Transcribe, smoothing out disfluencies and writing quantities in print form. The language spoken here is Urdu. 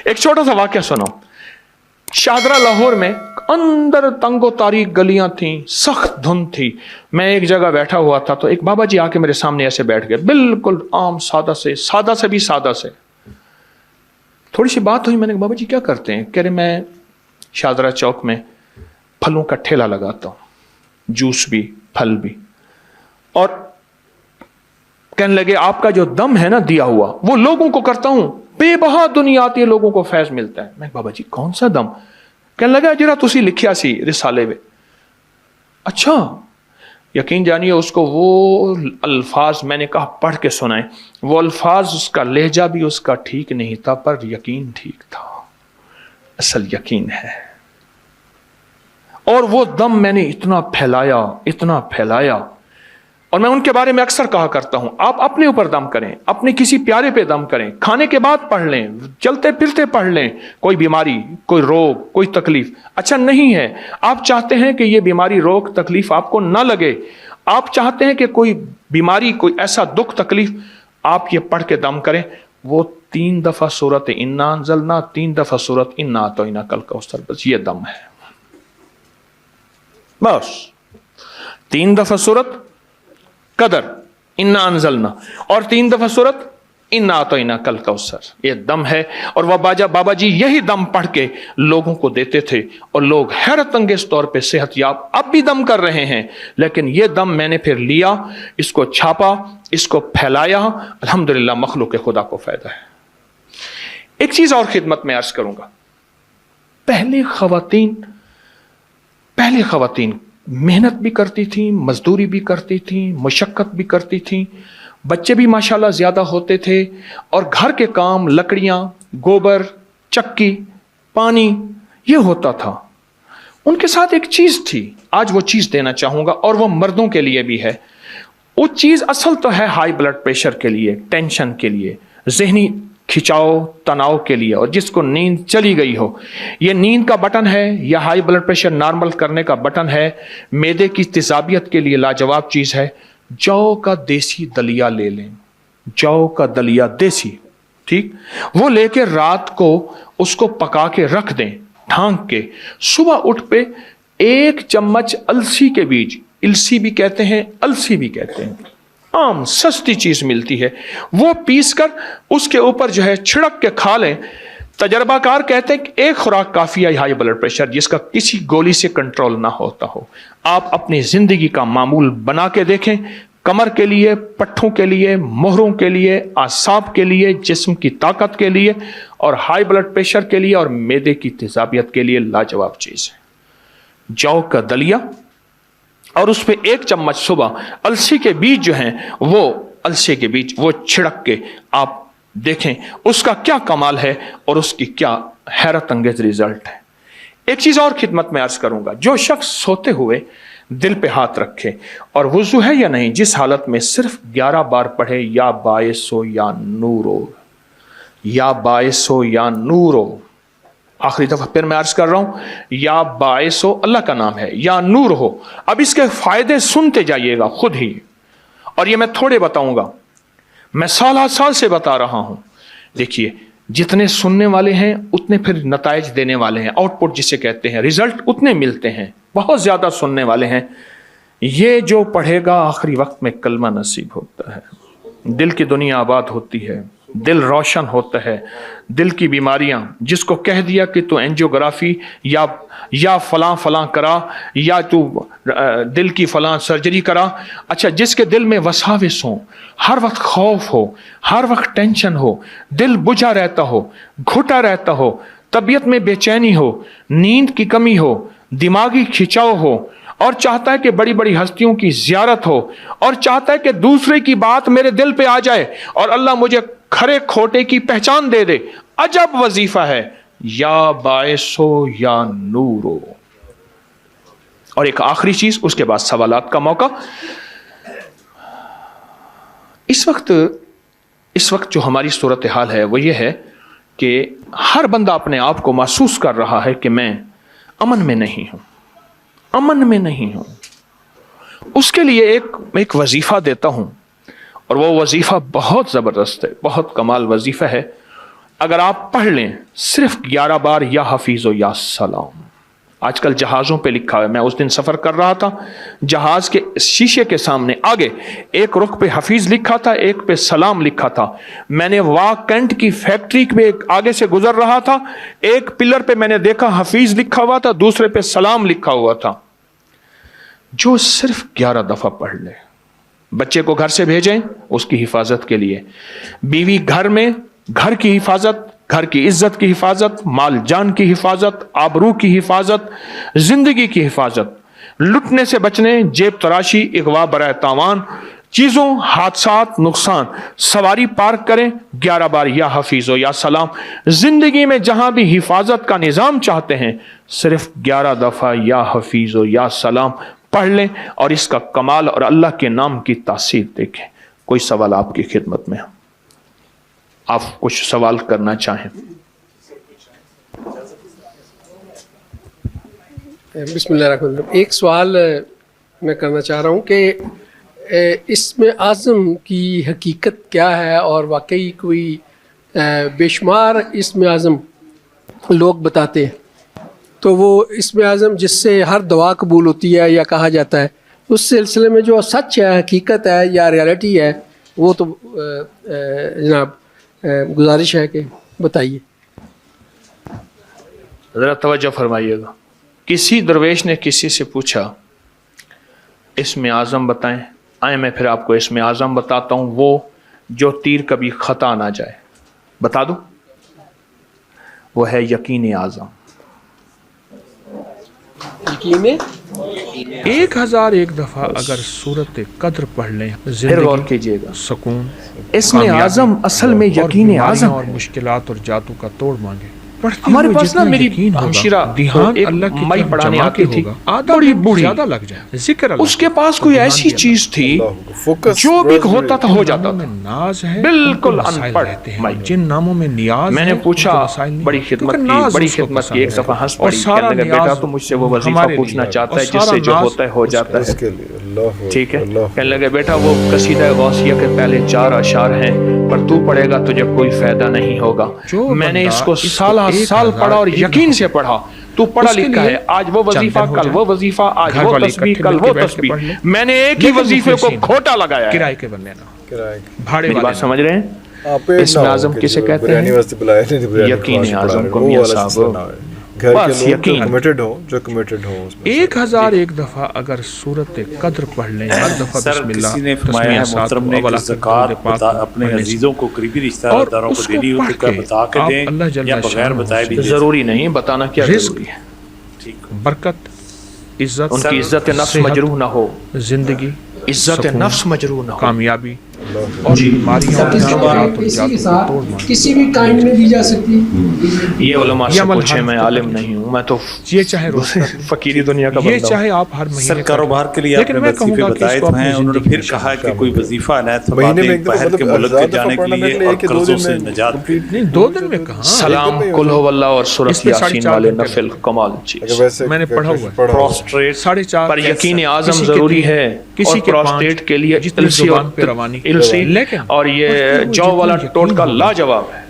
ایک چھوٹا سا واقعہ سنو. شاہدرہ لاہور میں اندر تنگ و تاریک گلیاں تھیں، سخت دھند تھی. میں ایک جگہ بیٹھا ہوا تھا تو ایک بابا جی آ کے میرے سامنے ایسے بیٹھ گئے، بالکل عام سادہ سے بھی سادہ سے. تھوڑی سی بات ہوئی، میں نے کہا بابا جی کیا کرتے ہیں؟ کہہ رہے میں شاہدرہ چوک میں پھلوں کا ٹھیلا لگاتا ہوں، جوس بھی پھل بھی. اور کہنے لگے آپ کا جو دم ہے نا دیا ہوا وہ لوگوں کو کرتا ہوں، بے بہا دنیا آتی ہے، لوگوں کو فیض ملتا ہے. میں بابا جی کون سا دم؟ کہنے لگا جرا تسی لکھیا سی رسالے میں. اچھا، یقین جانیے اس کو وہ الفاظ میں نے کہا پڑھ کے سنائیں. وہ الفاظ، اس کا لہجہ بھی اس کا ٹھیک نہیں تھا، پر یقین ٹھیک تھا، اصل یقین ہے. اور وہ دم میں نے اتنا پھیلایا. اور میں ان کے بارے میں اکثر کہا کرتا ہوں، آپ اپنے اوپر دم کریں، اپنے کسی پیارے پہ دم کریں، کھانے کے بعد پڑھ لیں، چلتے پھرتے پڑھ لیں. کوئی بیماری، کوئی روگ، کوئی تکلیف اچھا نہیں ہے. آپ چاہتے ہیں کہ یہ بیماری، روگ، تکلیف آپ کو نہ لگے، آپ چاہتے ہیں کہ کوئی بیماری، کوئی ایسا دکھ تکلیف، آپ یہ پڑھ کے دم کریں. وہ 3 دفعہ سورت انا انزلنا، 3 دفعہ سورت انا اعطیناک الکوثر، بس یہ دم ہے. بس 3 دفعہ سورت قدر انا انزلنا اور 3 دفعہ سورت انا اعطیناک الکوثر، یہ دم ہے. اور وہ بابا جی یہی دم پڑھ کے لوگوں کو دیتے تھے اور لوگ حیرت انگیز طور پہ صحت یاب اب بھی دم کر رہے ہیں. لیکن یہ دم میں نے پھر لیا، اس کو چھاپا، اس کو پھیلایا، الحمدللہ مخلوق خدا کو فائدہ ہے. ایک چیز اور خدمت میں عرض کروں گا. پہلے خواتین محنت بھی کرتی تھیں، مزدوری بھی کرتی تھیں، مشقت بھی کرتی تھیں، بچے بھی ماشاءاللہ زیادہ ہوتے تھے، اور گھر کے کام، لکڑیاں، گوبر، چکی، پانی، یہ ہوتا تھا. ان کے ساتھ ایک چیز تھی، آج وہ چیز دینا چاہوں گا، اور وہ مردوں کے لیے بھی ہے. وہ چیز اصل تو ہے ہائی بلڈ پریشر کے لیے، ٹینشن کے لیے، ذہنی کھچاؤ تناؤ کے لیے، اور جس کو نیند چلی گئی ہو. یہ نیند کا بٹن ہے یا ہائی بلڈ پریشر نارمل کرنے کا بٹن ہے. معدے کی تیزابیت کے لیے لاجواب چیز ہے. جو کا دیسی دلیا لے لیں، جو کا دلیا دیسی، ٹھیک، وہ لے کے رات کو اس کو پکا کے رکھ دیں ڈھانک کے. صبح اٹھ پہ 1 چمچ السی کے بیج، السی بھی کہتے ہیں، السی بھی کہتے ہیں، عام سستی چیز ملتی ہے، وہ پیس کر اس کے اوپر جو ہے چھڑک کے کھا لیں. تجربہ کار کہتے ہیں کہ 1 خوراک کافی ہے ہائی بلڈ پریشر جس کا کسی گولی سے کنٹرول نہ ہوتا ہو. آپ اپنی زندگی کا معمول بنا کے دیکھیں، کمر کے لیے، پٹھوں کے لیے، مہروں کے لیے، اعصاب کے لیے، جسم کی طاقت کے لیے، اور ہائی بلڈ پریشر کے لیے اور معدے کی تیزابیت کے لیے لاجواب چیز ہے. جو کا دلیا، اور اس پہ 1 چمچ صبح السی کے بیج جو ہیں، وہ السی کے بیج وہ چھڑک کے آپ دیکھیں اس کا کیا کمال ہے اور اس کی کیا حیرت انگیز ریزلٹ ہے. ایک چیز اور خدمت میں عرض کروں گا. جو شخص سوتے ہوئے دل پہ ہاتھ رکھے اور وضو ہے یا نہیں، جس حالت میں صرف 11 بار پڑھے یا باعث ہو یا نور ہو، یا باعث ہو یا نور ہو. آخری دفعہ پھر میں عرض کر رہا ہوں، یا باعث ہو، اللہ کا نام ہے، یا نور ہو. اب اس کے فائدے سنتے جائیے گا خود ہی، اور یہ میں تھوڑے بتاؤں گا، میں سال سے بتا رہا ہوں. دیکھیے، جتنے سننے والے ہیں اتنے پھر نتائج دینے والے ہیں، آؤٹ پٹ جسے کہتے ہیں، ریزلٹ اتنے ملتے ہیں. بہت زیادہ سننے والے ہیں. یہ جو پڑھے گا آخری وقت میں کلمہ نصیب ہوتا ہے، دل کی دنیا آباد ہوتی ہے، دل روشن ہوتا ہے. دل کی بیماریاں، جس کو کہہ دیا کہ تو اینجیوگرافی یا فلاں کرا، یا تو دل کی فلاں سرجری کرا، اچھا جس کے دل میں وساوس ہوں، ہر وقت خوف ہو، ہر وقت ٹینشن ہو، دل بجھا رہتا ہو، گھٹا رہتا ہو، طبیعت میں بے چینی ہو، نیند کی کمی ہو، دماغی کھچاؤ ہو، اور چاہتا ہے کہ بڑی بڑی ہستیوں کی زیارت ہو، اور چاہتا ہے کہ دوسرے کی بات میرے دل پہ آ جائے اور اللہ مجھے کھرے کھوٹے کی پہچان دے دے. عجب وظیفہ ہے، یا باعث ہو یا نور ہو. اور ایک آخری چیز، اس کے بعد سوالات کا موقع. اس وقت جو ہماری صورتحال ہے وہ یہ ہے کہ ہر بندہ اپنے آپ کو محسوس کر رہا ہے کہ میں امن میں نہیں ہوں. اس کے لیے ایک وظیفہ دیتا ہوں، اور وہ وظیفہ بہت زبردست ہے، بہت کمال وظیفہ ہے. اگر آپ پڑھ لیں صرف 11 بار یا حفیظ و یا سلام. آج کل جہازوں پہ لکھا ہے، میں اس دن سفر کر رہا تھا، جہاز کے شیشے کے سامنے آگے ایک رخ پہ حفیظ لکھا تھا، ایک پہ سلام لکھا تھا. میں نے واکنٹ کی فیکٹری میں آگے سے گزر رہا تھا، ایک پلر پہ میں نے دیکھا حفیظ لکھا ہوا تھا، دوسرے پہ سلام لکھا ہوا تھا. جو صرف 11 دفعہ پڑھ لے. بچے کو گھر سے بھیجیں اس کی حفاظت کے لیے، بیوی گھر میں گھر کی حفاظت، گھر کی عزت کی حفاظت، مال جان کی حفاظت، آبرو کی حفاظت، زندگی کی حفاظت، لٹنے سے بچنے، جیب تراشی، اغوا برائے تاوان، چیزوں، حادثات، نقصان. سواری پارک کریں 11 بار یا حفیظ و یا سلام. زندگی میں جہاں بھی حفاظت کا نظام چاہتے ہیں صرف 11 دفعہ یا حفیظ و یا سلام پڑھ لیں اور اس کا کمال اور اللہ کے نام کی تاثیر دیکھیں. کوئی سوال آپ کی خدمت میں؟ آپ کچھ سوال کرنا چاہیں؟ بسم اللہ الرحمن الرحیم. ایک سوال میں کرنا چاہ رہا ہوں کہ اسم اعظم کی حقیقت کیا ہے، اور واقعی کوئی بے شمار اسم اعظم لوگ بتاتے ہیں، تو وہ اسم اعظم جس سے ہر دعا قبول ہوتی ہے یا کہا جاتا ہے، اس سلسلے میں جو سچ ہے، حقیقت ہے یا ریالٹی ہے، وہ تو جناب گزارش ہے کہ بتائیے. ذرا توجہ فرمائیے گا. کسی درویش نے کسی سے پوچھا اسم اعظم بتائیں. آئیں میں پھر آپ کو اسم اعظم بتاتا ہوں، وہ جو تیر کبھی خطا نہ جائے. بتا دوں؟ وہ ہے یقین اعظم. یقین 1001 دفعہ اگر سورت قدر پڑھ لیں، پھر غور کیجئے گا. سکون، اسم اعظم اصل میں یقین اعظم اور مشکلات اور جادو کا توڑ مانگے. ہمارے پاس نا میری ہمشیرہ اللہ کی مائی پڑھانے آتی تھی، بڑی بوڑھی زیادہ لگ جائے ذکر اللہ. اس کے پاس کوئی ایسی چیز تھی جو بھی ہوتا تھا ہو جاتا تھا. ناز ہے، بالکل ان مسائل پڑھ رہتے ہیں. جن ناموں میں نیاز میں نے پوچھا بڑی خدمت کی ایک دفعہ ہنس پڑی، کہنے لگا بیٹا تو مجھ سے وہ وظیفہ پوچھنا چاہتا ہے جس سے جو ہوتا ہے ہو جاتا ہے. ٹھیک ہے. کہنے لگا بیٹا وہ قصیدہ غوثیہ کے پہلے 4 اشعار ہیں، پر تو پڑھے گا تجھے کوئی فائدہ نہیں ہوگا. میں نے اس کو سال پڑھا اور یقین سے پڑھا. تو پڑھا لکھا ہے، آج وہ وظیفہ کل وہ وظیفہ، آج وہ تسبیح کل وہ تسبیح. میں نے ایک ہی وظیفے کو کھوٹا لگایا ہے. کرائے کے بن لینا، میری بات سمجھ رہے ہیں؟ اسم اعظم کسے کہتے ہیں؟ یقین اعظم کو میاں صاحب بس یقین. جو کمیٹڈ ہوں. 1001 دفعہ اگر سورت قدر پڑھ لیں، ہر دفعہ بسم اللہ. کسی نے فرمایا ہے محترم نے کہ زکوٰۃ اپنے عزیزوں کو، قریبی رشتہ داروں کو دینی ہو تو کیا بتا کے دیں یا بغیر بتائے بھی دیں؟ ضروری نہیں بتانا کیا ضروری ہے. برکت، عزت، ان کی عزت نفس مجروح نہ ہو، زندگی، عزت نفس مجروح نہ ہو، کامیابی اور بیماریوں اسی کے ساتھ کسی بھی کائن میں دی جا سکتی ہے. یہ علماء سے پوچھیں، میں عالم نہیں ہوں، میں تو یہ چاہے فقیری دنیا کا یہ بندہ ہوں. چاہے آپ ہر سر مہینے کاروبار کے لیے آپ نے وظیفے بتائے تو ہیں، انہوں نے پھر کہا کہ کوئی وظیفہ عنایت فرماتے باہر کے ملک کے جانے کے لیے اور قرضوں سے نجات کے لیے. 2 دن میں کہاں سلام قل هو اللہ اور سورۃ یاسین والے نفل کمال چیز. میں نے پڑھا ہوا ہے. پروسٹریٹ 4.5 پر یقین اعظم ضروری ہے. کسی کے پروسٹیٹ کے لیے جتنی زبان پہ روانی، اور یہ جو والا ٹوٹکا لاجواب ہے.